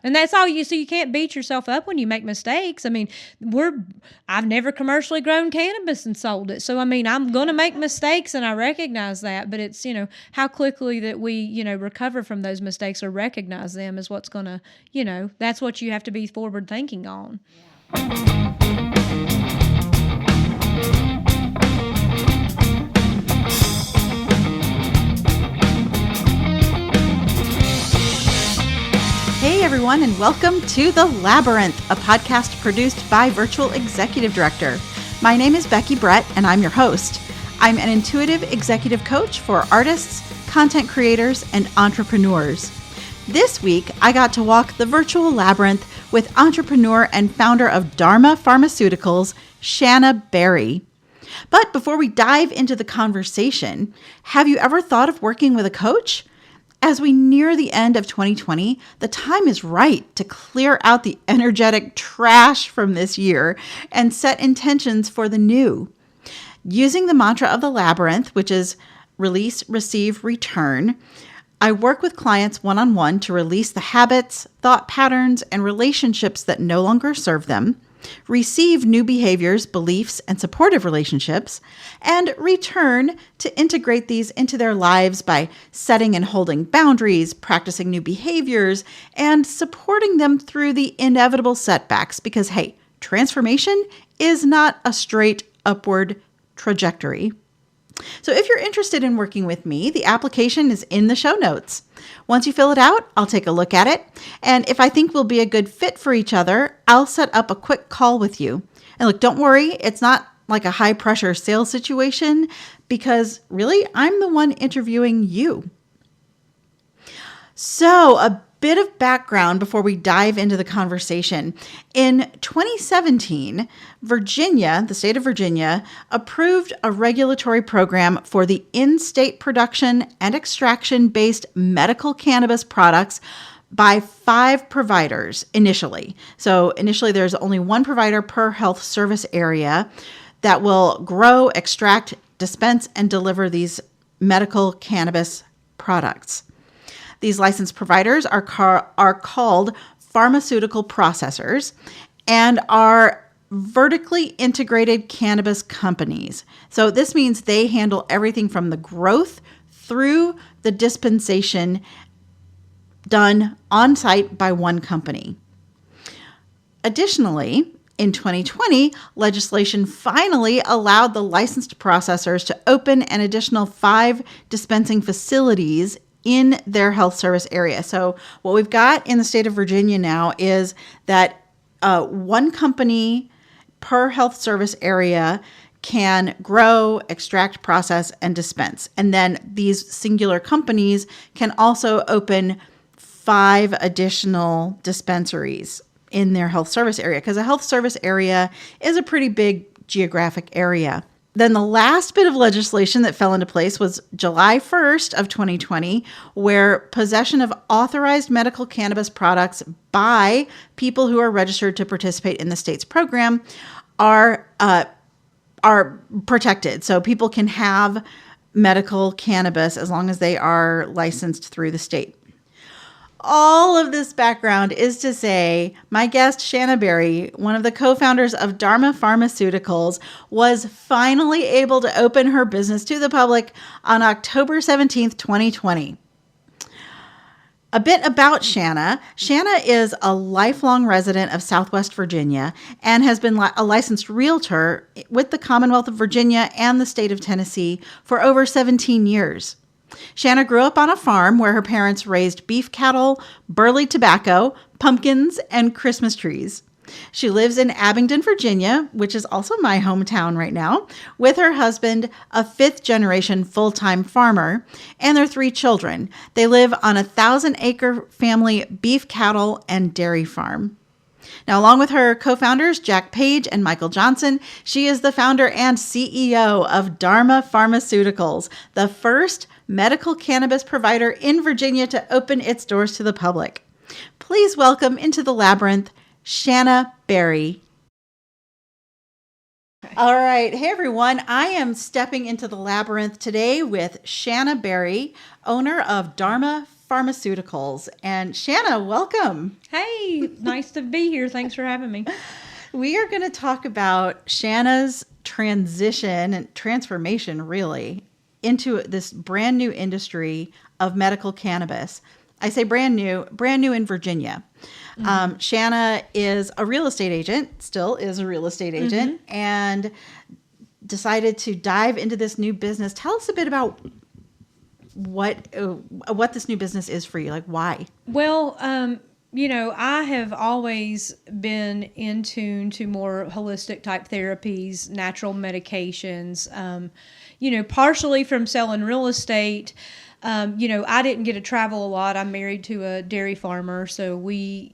And that's all so you can't beat yourself up when you make mistakes. I mean, I've never commercially grown cannabis and sold it. So, I mean, I'm going to make mistakes and I recognize that, but it's, how quickly that we, recover from those mistakes or recognize them is what's going to, that's what you have to be forward thinking on. Hey everyone, and welcome to The Labyrinth, a podcast produced by Virtual Executive Director. My name is Becky Brett, and I'm your host. I'm an intuitive executive coach for artists, content creators, and entrepreneurs. This week, I got to walk the virtual labyrinth with entrepreneur and founder of Dharma Pharmaceuticals, Shanna Berry. But before we dive into the conversation, have you ever thought of working with a coach? As we near the end of 2020, the time is right to clear out the energetic trash from this year and set intentions for the new. Using the mantra of the labyrinth, which is release, receive, return, I work with clients one-on-one to release the habits, thought patterns, and relationships that no longer serve them, receive new behaviors, beliefs, and supportive relationships, and return to integrate these into their lives by setting and holding boundaries, practicing new behaviors, and supporting them through the inevitable setbacks because, hey, transformation is not a straight upward trajectory. So if you're interested in working with me, the application is in the show notes. Once you fill it out, I'll take a look at it. And if I think we'll be a good fit for each other, I'll set up a quick call with you. And look, don't worry, it's not like a high pressure sales situation because really I'm the one interviewing you. So a bit of background before we dive into the conversation. In 2017, Virginia, the state of Virginia, approved a regulatory program for the in-state production and extraction-based medical cannabis products by 5 providers initially. So initially there's only 1 provider per health service area that will grow, extract, dispense, and deliver these medical cannabis products. These licensed providers are called pharmaceutical processors and are vertically integrated cannabis companies. So this means they handle everything from the growth through the dispensation done on site by one company. Additionally, in 2020, legislation finally allowed the licensed processors to open an additional 5 dispensing facilities in their health service area. So what we've got in the state of Virginia now is that 1 company per health service area can grow, extract, process, and dispense. And then these singular companies can also open 5 additional dispensaries in their health service area because a health service area is a pretty big geographic area. Then the last bit of legislation that fell into place was July 1st of 2020, where possession of authorized medical cannabis products by people who are registered to participate in the state's program are protected. So people can have medical cannabis as long as they are licensed through the state. All of this background is to say my guest, Shanna Berry, one of the co-founders of Dharma Pharmaceuticals, was finally able to open her business to the public on October 17th, 2020. A bit about Shanna. Shanna is a lifelong resident of Southwest Virginia and has been a licensed realtor with the Commonwealth of Virginia and the state of Tennessee for over 17 years. Shanna grew up on a farm where her parents raised beef cattle, burley tobacco, pumpkins, and Christmas trees. She lives in Abingdon, Virginia, which is also my hometown right now, with her husband, a 5th-generation full-time farmer, and their 3 children. They live on a 1,000-acre family beef cattle and dairy farm. Now, along with her co-founders, Jack Page and Michael Johnson, she is the founder and CEO of Dharma Pharmaceuticals, the first medical cannabis provider in Virginia to open its doors to the public. Please welcome into the labyrinth, Shanna Berry. All right. Hey, everyone. I am stepping into the labyrinth today with Shanna Berry, owner of Dharma Pharmaceuticals. And Shanna, welcome. Hey, nice to be here. Thanks for having me. We are going to talk about Shanna's transition and transformation, really, into this brand new industry of medical cannabis. I say brand new in Virginia. Mm-hmm. Shanna is a real estate agent, still is a real estate agent, and decided to dive into this new business. Tell us a bit about what this new business is for you. Like, why? Well, I have always been in tune to more holistic type therapies, natural medications, partially from selling real estate. I didn't get to travel a lot. I'm married to a dairy farmer, so we,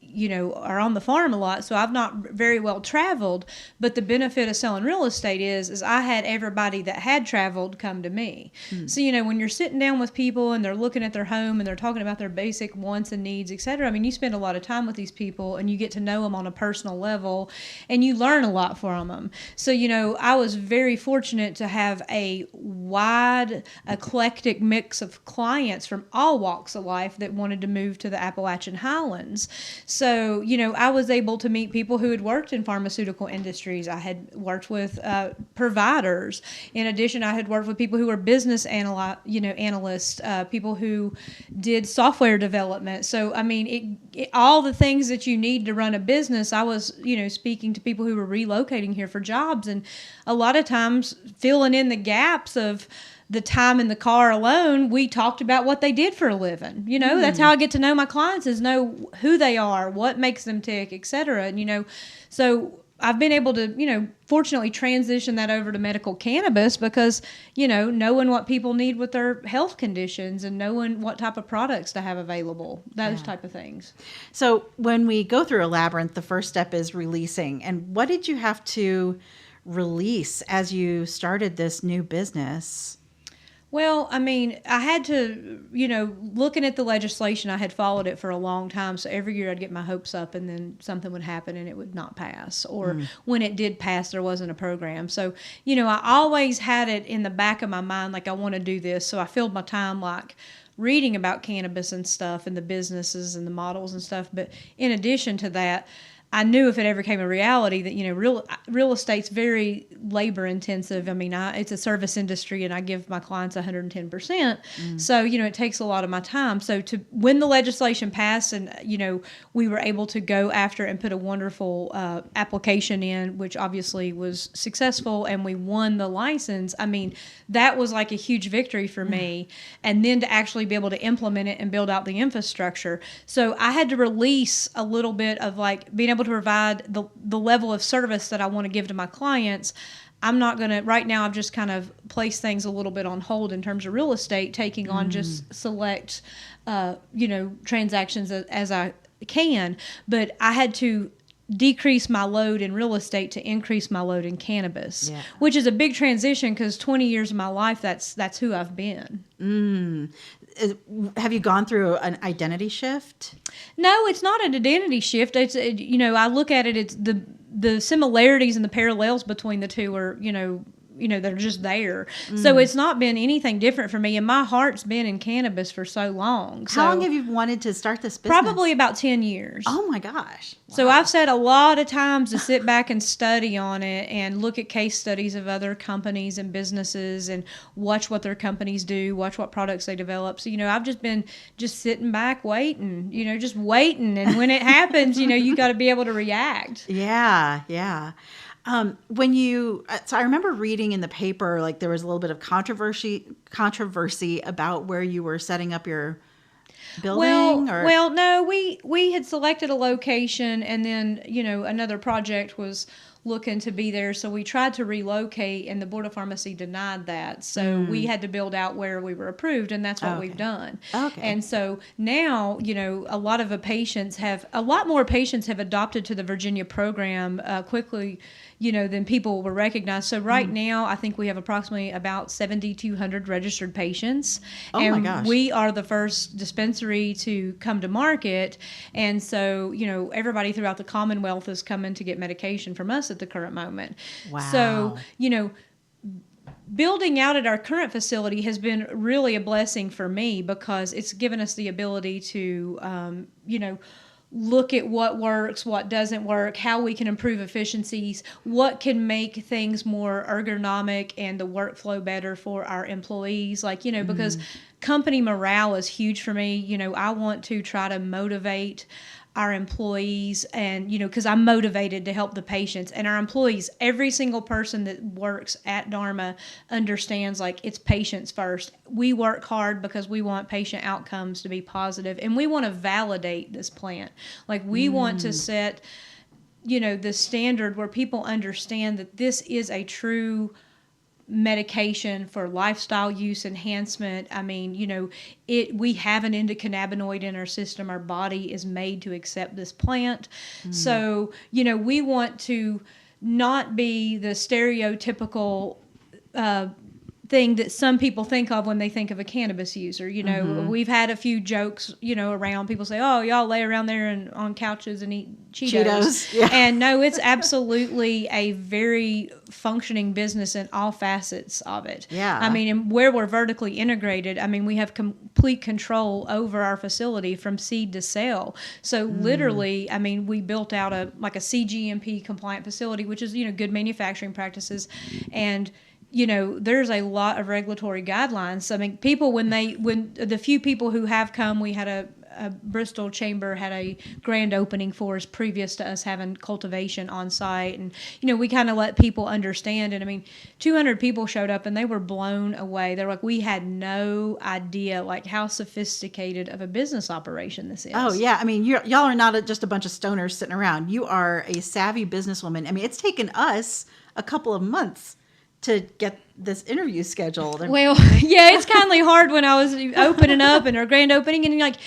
are on the farm a lot. So I've not very well traveled. But the benefit of selling real estate is I had everybody that had traveled come to me. So, when you're sitting down with people and they're looking at their home and they're talking about their basic wants and needs, et cetera, I mean, you spend a lot of time with these people and you get to know them on a personal level and you learn a lot from them. So, I was very fortunate to have a wide, eclectic mix of clients from all walks of life that wanted to move to the Appalachian Highlands. So, I was able to meet people who had worked in pharmaceutical industries. I had worked with providers. In addition, I had worked with people who were business analysts, people who did software development. So, I mean, all the things that you need to run a business, I was, speaking to people who were relocating here for jobs, and a lot of times filling in the gaps of the time in the car alone, we talked about what they did for a living. That's how I get to know my clients, is know who they are, what makes them tick, et cetera. And, so I've been able to, fortunately transition that over to medical cannabis because, knowing what people need with their health conditions and knowing what type of products to have available, those type of things. So when we go through a labyrinth, the first step is releasing. And what did you have to release as you started this new business? Well, I mean, I had to, looking at the legislation, I had followed it for a long time. So every year I'd get my hopes up and then something would happen and it would not pass. Or when it did pass, there wasn't a program. So, I always had it in the back of my mind, like I want to do this. So I filled my time like reading about cannabis and stuff and the businesses and the models and stuff. But in addition to that, I knew if it ever came a reality that, real estate's very labor intensive. I mean, it's a service industry and I give my clients 110%. So, it takes a lot of my time. So when the legislation passed and, we were able to go after and put a wonderful application in, which obviously was successful, and we won the license. I mean, that was like a huge victory for me. And then to actually be able to implement it and build out the infrastructure. So I had to release a little bit of like being able to provide the level of service that I want to give to my clients. I'm not going to, right now I've just kind of placed things a little bit on hold in terms of real estate, taking on just select, transactions as I can. But I had to decrease my load in real estate to increase my load in cannabis, which is a big transition because 20 years of my life, that's who I've been. Have you gone through an identity shift? No, it's not an identity shift. It's, I look at it, it's the similarities and the parallels between the two are, they're just there. So it's not been anything different for me. And my heart's been in cannabis for so long. How long have you wanted to start this business? Probably about 10 years. Oh my gosh. Wow. So I've said a lot of times to sit back and study on it and look at case studies of other companies and businesses and watch what their companies do, watch what products they develop. So, I've just been sitting back waiting, just waiting. And when it happens, you got to be able to react. Yeah. Yeah. So I remember reading in the paper, like there was a little bit of controversy about where you were setting up your building. Well, no, we had selected a location and then, another project was looking to be there. So we tried to relocate and the Board of Pharmacy denied that. So we had to build out where we were approved, and that's what we've done. Okay. And so now, a lot more patients have adopted to the Virginia program quickly, than people were recognized. So right now, I think we have approximately about 7,200 registered patients. And my gosh. We are the first dispensary to come to market. And so, everybody throughout the Commonwealth is coming to get medication from us at the current moment. Wow. So, building out at our current facility has been really a blessing for me because it's given us the ability to, look at what works, what doesn't work, how we can improve efficiencies, what can make things more ergonomic and the workflow better for our employees. Because company morale is huge for me. I want to try to motivate our employees and, because I'm motivated to help the patients and our employees. Every single person that works at Dharma understands it's patients first. We work hard because we want patient outcomes to be positive and we want to validate this plant. We want to set, the standard where people understand that this is a true medication for lifestyle use enhancement. We have an endocannabinoid in our system. Our body is made to accept this plant. So, we want to not be the stereotypical thing that some people think of when they think of a cannabis user. We've had a few jokes, around. People say, "Oh, y'all lay around there and on couches and eat Cheetos." Yeah. And no, it's absolutely a very functioning business in all facets of it. Yeah. And where we're vertically integrated, we have complete control over our facility from seed to sale. So literally, we built out a CGMP compliant facility, which is, good manufacturing practices. And there's a lot of regulatory guidelines. So, people, when the few people who have come, we had a Bristol chamber had a grand opening for us previous to us having cultivation on site. And, we kind of let people understand. And 200 people showed up and they were blown away. They're like, we had no idea how sophisticated of a business operation this is. Oh yeah. Y'all are not just a bunch of stoners sitting around. You are a savvy businesswoman. It's taken us a couple of months to get this interview scheduled. Well, yeah, it's kind of hard when I was opening up and our grand opening and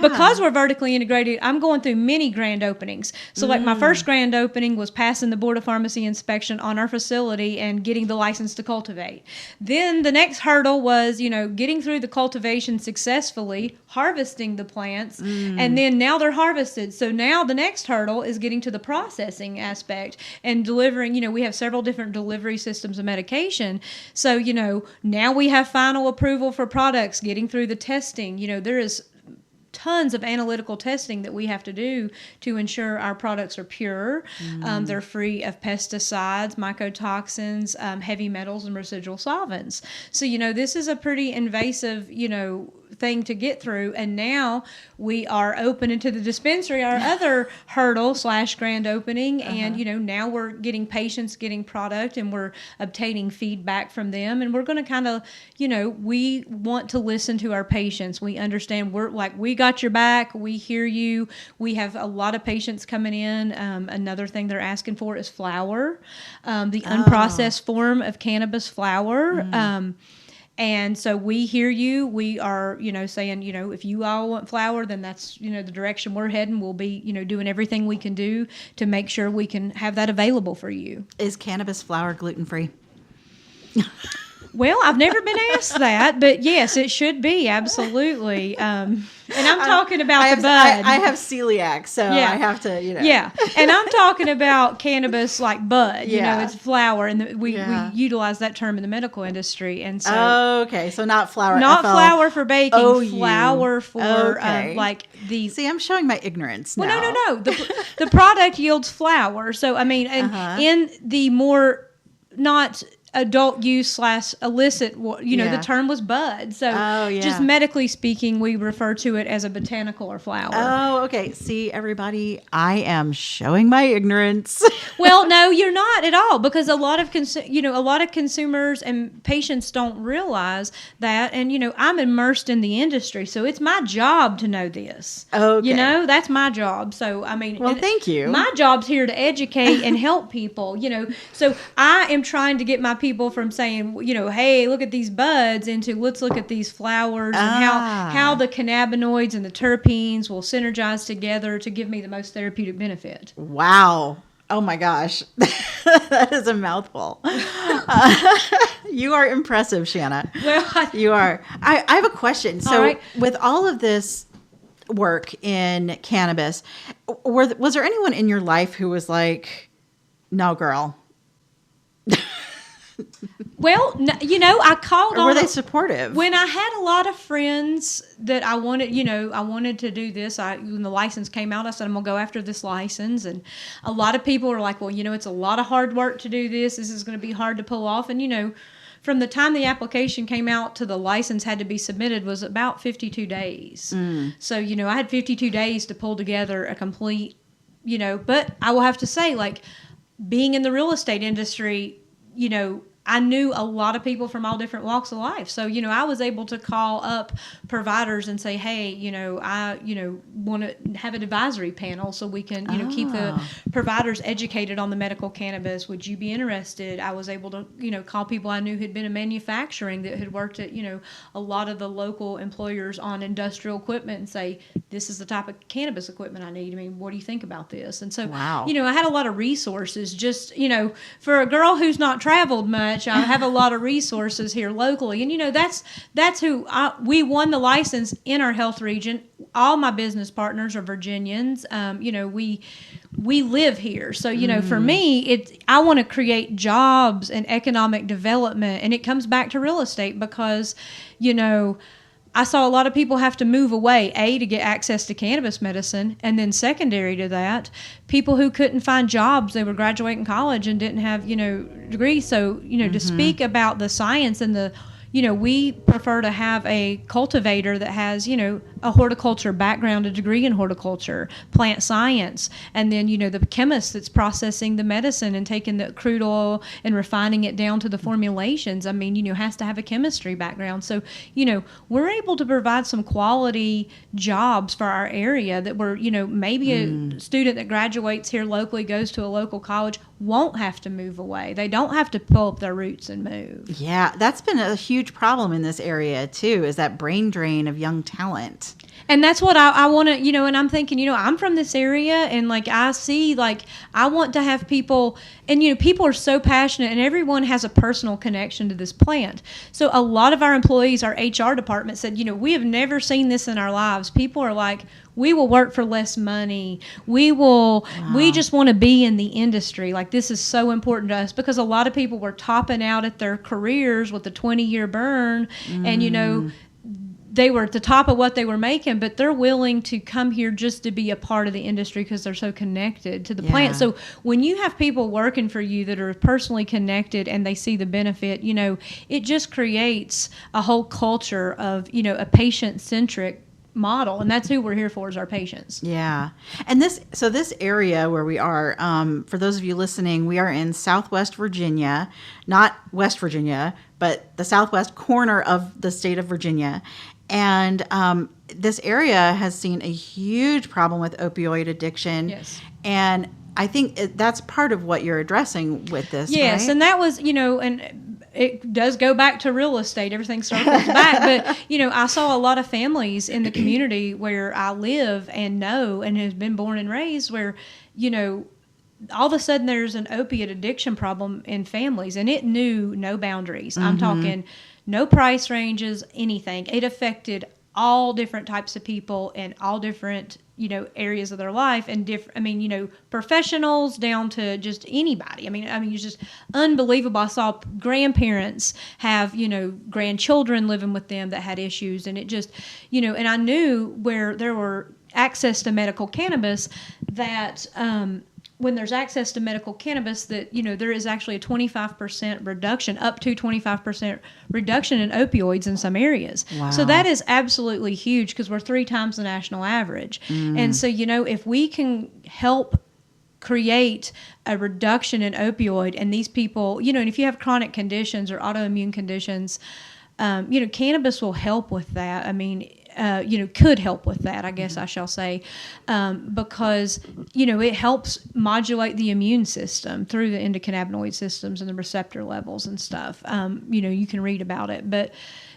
because we're vertically integrated, I'm going through many grand openings. So my first grand opening was passing the Board of Pharmacy inspection on our facility and getting the license to cultivate. Then the next hurdle was, getting through the cultivation successfully, harvesting the plants, and then now they're harvested. So now the next hurdle is getting to the processing aspect and delivering. We have several different delivery systems of medication. So, now we have final approval for products, getting through the testing. There is tons of analytical testing that we have to do to ensure our products are pure. They're free of pesticides, mycotoxins, heavy metals, and residual solvents. So, this is a pretty invasive, thing to get through. And now we are open into the dispensary, our other hurdle / grand opening. And, now we're getting patients getting product and we're obtaining feedback from them. And we're going to kind of, we want to listen to our patients. We understand we got your back. We hear you. We have a lot of patients coming in. Another thing they're asking for is flower, the unprocessed form of cannabis flower. And so we hear you. We are, saying, if you all want flower, then that's, the direction we're heading. We'll be, doing everything we can do to make sure we can have that available for you. Is cannabis flower gluten-free? Well, I've never been asked that, but yes, it should be, absolutely. And I'm talking about the bud. I have celiac, so I have to, Yeah, and I'm talking about cannabis like bud. It's flower, and we utilize that term in the medical industry. And so, okay, so not flour. Not flour for baking, flour for the. See, I'm showing my ignorance now. Well, no. The product yields flour. So in the more not adult use / illicit, the term was bud. So just medically speaking, we refer to it as a botanical or flower. Oh, okay. See, everybody, I am showing my ignorance. Well, no, you're not at all, because a lot of consumers and patients don't realize that. And, I'm immersed in the industry, so it's my job to know this. Okay. That's my job. So, well, thank you. My job's here to educate and help people, So I am trying to get my people from saying, hey, look at these buds, into let's look at these flowers and how the cannabinoids and the terpenes will synergize together to give me the most therapeutic benefit. Wow. Oh my gosh. That is a mouthful. You are impressive, Shanna. Well, you are. I have a question. So with all of this work in cannabis, was there anyone in your life who was like, no, girl? Well, I called Or were they supportive? When I had a lot of friends that I wanted to do this. When the license came out, I said, I'm going to go after this license. And a lot of people were like, well, it's a lot of hard work to do this. This is going to be hard to pull off. And, from the time the application came out to the license had to be submitted was about 52 days. So, I had 52 days to pull together a complete, but I will have to say, like, being in the real estate industry, I knew a lot of people from all different walks of life. So, I was able to call up providers and say, hey, I, want to have an advisory panel so we can, keep the providers educated on the medical cannabis. Would you be interested? I was able to, call people I knew who'd been in manufacturing that had worked at, a lot of the local employers on industrial equipment and say, this is the type of cannabis equipment I need. I mean, what do you think about this? And so, I had a lot of resources just, for a girl who's not traveled much. I have a lot of resources here locally. And, that's who we won the license in our health region. All my business partners are Virginians. We live here. So, for me, I want to create jobs and economic development. And it comes back to real estate because, I saw a lot of people have to move away, to get access to cannabis medicine, and then secondary to that, people who couldn't find jobs. They were graduating college and didn't have, degrees. So, to speak about the science and the, we prefer to have a cultivator that has, a horticulture background, a degree in horticulture, plant science, and then, the chemist that's processing the medicine and taking the crude oil and refining it down to the formulations. I mean, has to have a chemistry background. So, we're able to provide some quality jobs for our area that we're, maybe a student that graduates here locally, goes to a local college, won't have to move away. They don't have to pull up their roots and move. Yeah, that's been a huge problem in this area too, is that brain drain of young talent. And that's what I want to, and I'm thinking, I'm from this area and like I see, like I want to have people, and people are so passionate and everyone has a personal connection to this plant. So a lot of our employees, our HR department said, we have never seen this in our lives. People are like, we will work for less money. We just want to be in the industry. Like this is so important to us because a lot of people were topping out at their careers with a 20-year burn and, they were at the top of what they were making, but they're willing to come here just to be a part of the industry because they're so connected to the plant. So when you have people working for you that are personally connected and they see the benefit, it just creates a whole culture of, a patient-centric model, and that's who we're here for, is our patients. Yeah. And this area where we are, for those of you listening, we are in Southwest Virginia, not West Virginia, but the southwest corner of the state of Virginia. And this area has seen a huge problem with opioid addiction. Yes. And I think that's part of what you're addressing with this, yes, right? And that was, and it does go back to real estate. Everything circles back. But, I saw a lot of families in the community where I live and know and have been born and raised where, all of a sudden there's an opiate addiction problem in families, and it knew no boundaries. I'm talking no price ranges, anything. It affected all different types of people in all different, areas of their life, and professionals down to just anybody. I mean, it's just unbelievable. I saw grandparents have, grandchildren living with them that had issues, and it just, and I knew where there were access to medical cannabis that, when there's access to medical cannabis, that, there is actually a 25% reduction, up to 25% reduction in opioids in some areas. Wow. So that is absolutely huge because we're 3 times the national average. And so, if we can help create a reduction in opioid, and these people, and if you have chronic conditions or autoimmune conditions, cannabis will help with that. I mean, could help with that, I guess I shall say, because, it helps modulate the immune system through the endocannabinoid systems and the receptor levels and stuff. You can read about it. But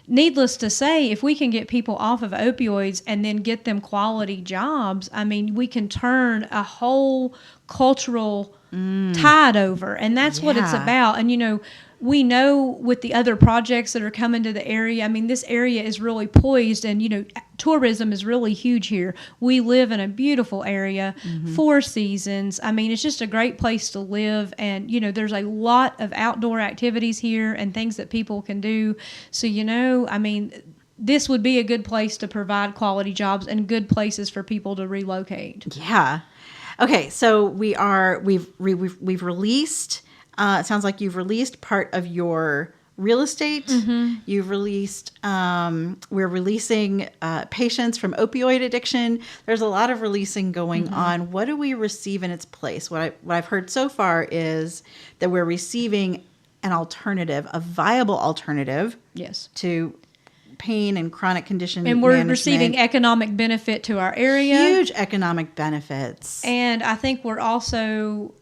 needless to say, if we can get people off of opioids and then get them quality jobs, I mean, we can turn a whole cultural tide over. And that's what it's about. And, we know with the other projects that are coming to the area, I mean, this area is really poised, and, tourism is really huge here. We live in a beautiful area, 4 seasons. I mean, it's just a great place to live. And, there's a lot of outdoor activities here and things that people can do. So, I mean, this would be a good place to provide quality jobs and good places for people to relocate. Yeah. Okay. So we've released, it sounds like you've released part of your real estate. You've released, we're releasing patients from opioid addiction. There's a lot of releasing going on. What do we receive in its place? What I've heard so far is that we're receiving an alternative, a viable alternative, yes, to pain and chronic condition and we're management. Receiving economic benefit to our area. Huge economic benefits. And I think we're also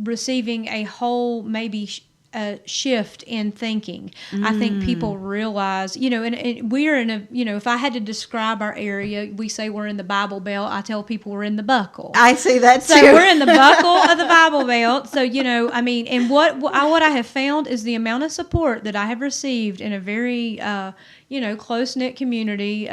receiving a whole maybe a shift in thinking. I think people realize, and we're in a, if I had to describe our area, we say we're in the Bible Belt. I tell people we're in the buckle. I say that too. So we're in the buckle of the Bible Belt. So, I mean, and what I have found is the amount of support that I have received in a very, close-knit community,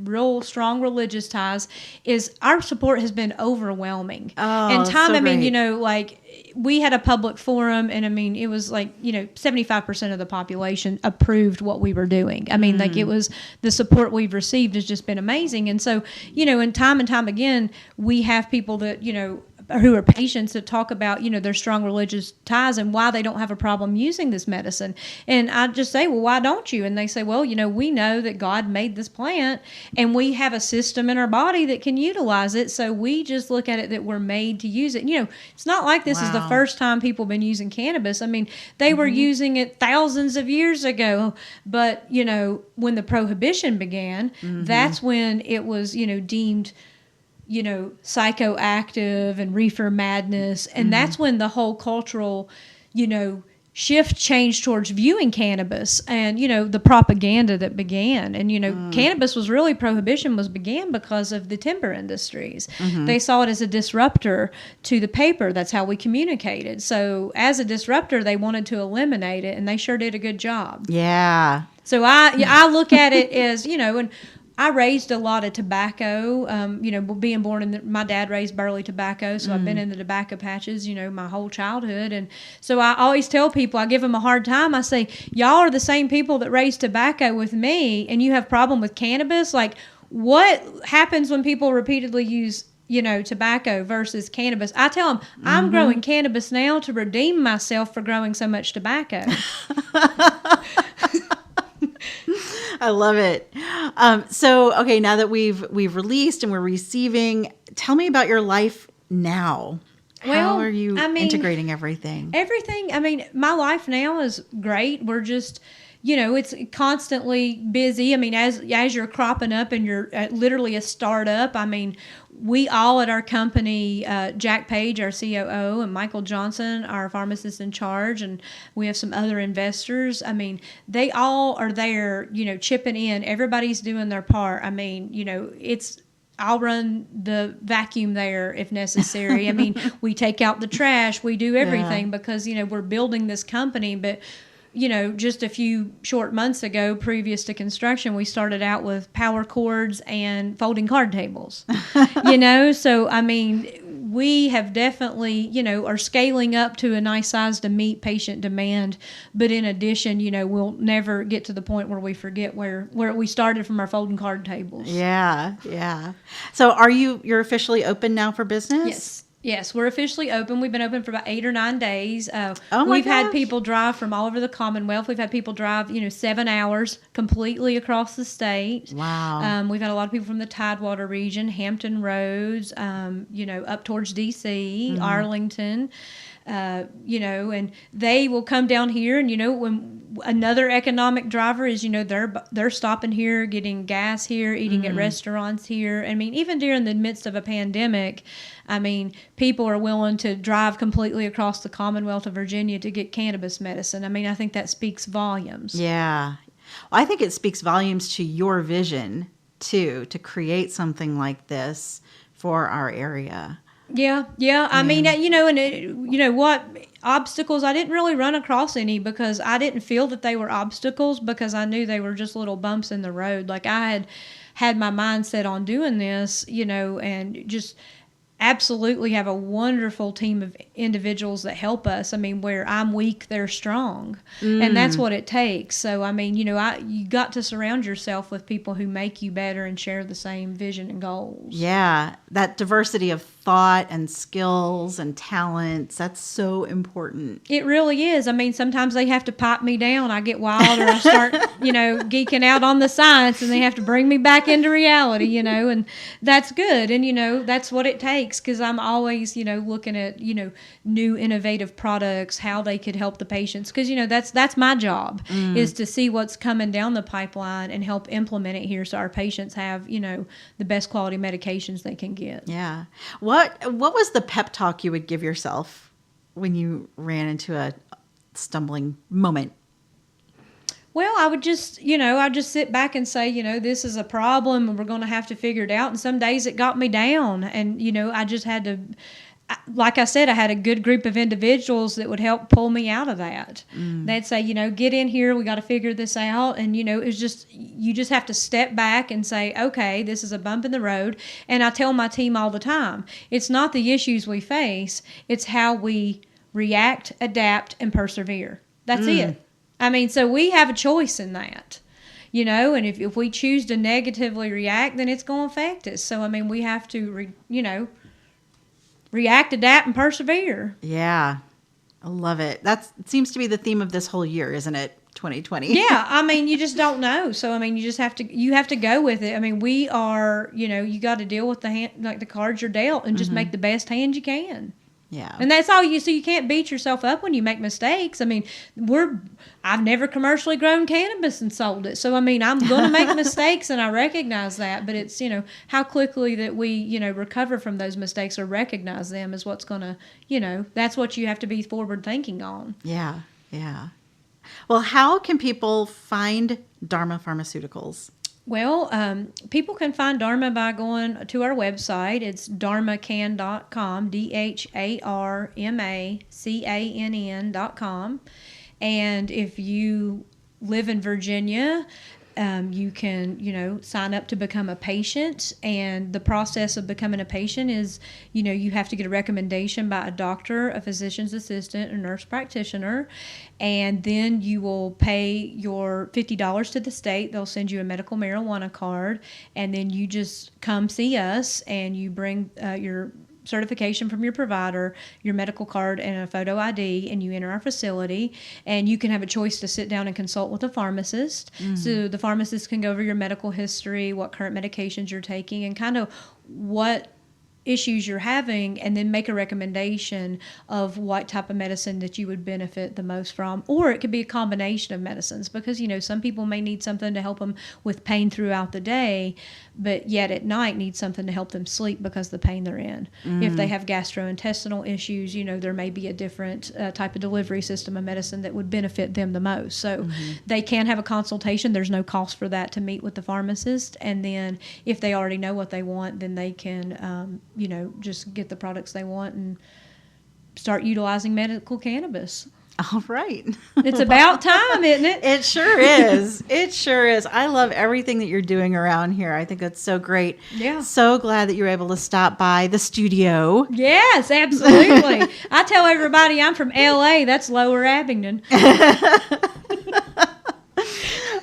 real strong religious ties, is our support has been overwhelming. Oh, and time, so I mean, great. like we had a public forum, and I mean, it was like, 75% of the population approved what we were doing. I mean, like it was, the support we've received has just been amazing. And so, and time again, we have people that, who are patients that talk about, their strong religious ties and why they don't have a problem using this medicine. And I just say, well, why don't you? And they say, well, we know that God made this plant and we have a system in our body that can utilize it. So we just look at it that we're made to use it. It's not like this is the first time people have been using cannabis. I mean, they were using it thousands of years ago. But, when the prohibition began, that's when it was, deemed psychoactive and reefer madness. And that's when the whole cultural, shift changed towards viewing cannabis and, the propaganda that began. And, cannabis was really, prohibition began because of the timber industries. They saw it as a disruptor to the paper. That's how we communicated. So as a disruptor, they wanted to eliminate it, and they sure did a good job. Yeah. So I look at it as, and I raised a lot of tobacco, being born my dad raised burley tobacco, so I've been in the tobacco patches, my whole childhood. And so I always tell people, I give them a hard time. I say, y'all are the same people that raised tobacco with me, and you have problem with cannabis? Like, what happens when people repeatedly use, tobacco versus cannabis? I tell them, I'm growing cannabis now to redeem myself for growing so much tobacco. I love it. So, okay, now that we've released and we're receiving, tell me about your life now. How are you integrating everything? Everything. I mean, my life now is great. We're just, it's constantly busy. I mean, as you're cropping up and you're literally a startup, I mean, we all at our company, Jack Page, our COO, and Michael Johnson, our pharmacist in charge, and we have some other investors. I mean, they all are there, chipping in. Everybody's doing their part. I mean, I'll run the vacuum there if necessary. I mean, we take out the trash. We do everything because, we're building this company. But, just a few short months ago, previous to construction, we started out with power cords and folding card tables, So, I mean, we have definitely, are scaling up to a nice size to meet patient demand. But in addition, we'll never get to the point where we forget where we started from our folding card tables. Yeah, yeah. So you're officially open now for business? Yes, we're officially open. We've been open for about 8 or 9 days. We've had people drive from all over the Commonwealth. We've had people drive, 7 hours completely across the state. Wow. We've had a lot of people from the Tidewater region, Hampton Roads, up towards D.C., Arlington. And they will come down here, and when another economic driver is, they're stopping here, getting gas here, eating at restaurants here. I mean, even during the midst of a pandemic, I mean, people are willing to drive completely across the Commonwealth of Virginia to get cannabis medicine. I mean, I think that speaks volumes. Yeah. Well, I think it speaks volumes to your vision too, to create something like this for our area. Yeah. I mean, what obstacles, I didn't really run across any because I didn't feel that they were obstacles because I knew they were just little bumps in the road. Like I had my mindset on doing this, and just absolutely have a wonderful team of individuals that help us. I mean, where I'm weak, they're strong. And that's what it takes. So, I mean, you got to surround yourself with people who make you better and share the same vision and goals. Yeah, that diversity of thought and skills and talents, that's so important. It really is. I mean, sometimes they have to pipe me down. I get wild or I start, geeking out on the science, and they have to bring me back into reality, and that's good. And, that's what it takes, because I'm always, looking at, new innovative products, how they could help the patients. Because, that's my job is to see what's coming down the pipeline and help implement it here so our patients have, the best quality medications they can get. Yeah. What was the pep talk you would give yourself when you ran into a stumbling moment? Well, I would just, I'd just sit back and say, this is a problem and we're going to have to figure it out. And some days it got me down. And, I just had to, like I said, I had a good group of individuals that would help pull me out of that. They'd say, get in here, we got to figure this out. And, it was just, you just have to step back and say, okay, this is a bump in the road. And I tell my team all the time, it's not the issues we face, it's how we react, adapt, and persevere. That's it. I mean, so we have a choice in that, and if we choose to negatively react, then it's going to affect us. So, I mean, we have to, react, adapt, and persevere. Yeah. I love it. It seems to be the theme of this whole year, isn't it? 2020. Yeah. I mean, you just don't know. So, I mean, you have to go with it. I mean, we are, you got to deal with the cards you're dealt and just make the best hand you can. Yeah. And that's all so you can't beat yourself up when you make mistakes. I mean, I've never commercially grown cannabis and sold it. So, I mean, I'm going to make mistakes and I recognize that. But it's, how quickly that we, recover from those mistakes or recognize them is what's going to, that's what you have to be forward thinking on. Yeah. Yeah. Well, how can people find Dharma Pharmaceuticals? Well, people can find Dharma by going to our website. It's dharmacann.com, DHARMACANN.com. And if you live in Virginia, you can, sign up to become a patient. And the process of becoming a patient is, you have to get a recommendation by a doctor, a physician's assistant, a nurse practitioner. And then you will pay your $50 to the state. They'll send you a medical marijuana card. And then you just come see us and you bring your certification from your provider, your medical card, and a photo ID, and you enter our facility. And you can have a choice to sit down and consult with a pharmacist. So the pharmacist can go over your medical history, what current medications you're taking, and kind of what issues you're having, and then make a recommendation of what type of medicine that you would benefit the most from. Or it could be a combination of medicines, because some people may need something to help them with pain throughout the day, but yet at night need something to help them sleep because of the pain they're in. If they have gastrointestinal issues, there may be a different type of delivery system of medicine that would benefit them the most. So they can have a consultation. There's no cost for that to meet with the pharmacist. And then if they already know what they want, then they can just get the products they want and start utilizing medical cannabis. All right. It's about time, isn't it? It sure is. It sure is. I love everything that you're doing around here. I think that's so great. Yeah. So glad that you were able to stop by the studio. Yes, absolutely. I tell everybody I'm from LA. That's Lower Abingdon.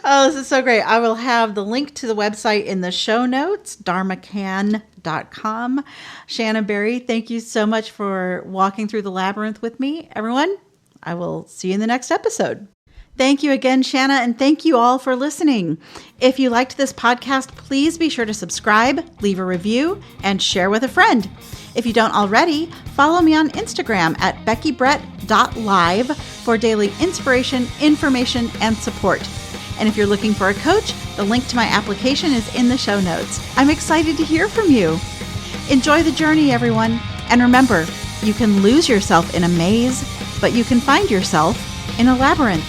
Oh, this is so great. I will have the link to the website in the show notes, dharmacann.com. Shanna Berry, thank you so much for walking through the labyrinth with me, everyone. I will see you in the next episode. Thank you again, Shanna, and thank you all for listening. If you liked this podcast, please be sure to subscribe, leave a review, and share with a friend. If you don't already, follow me on Instagram at beckybrett.live for daily inspiration, information, and support. And if you're looking for a coach, the link to my application is in the show notes. I'm excited to hear from you. Enjoy the journey, everyone. And remember, you can lose yourself in a maze, but you can find yourself in a labyrinth.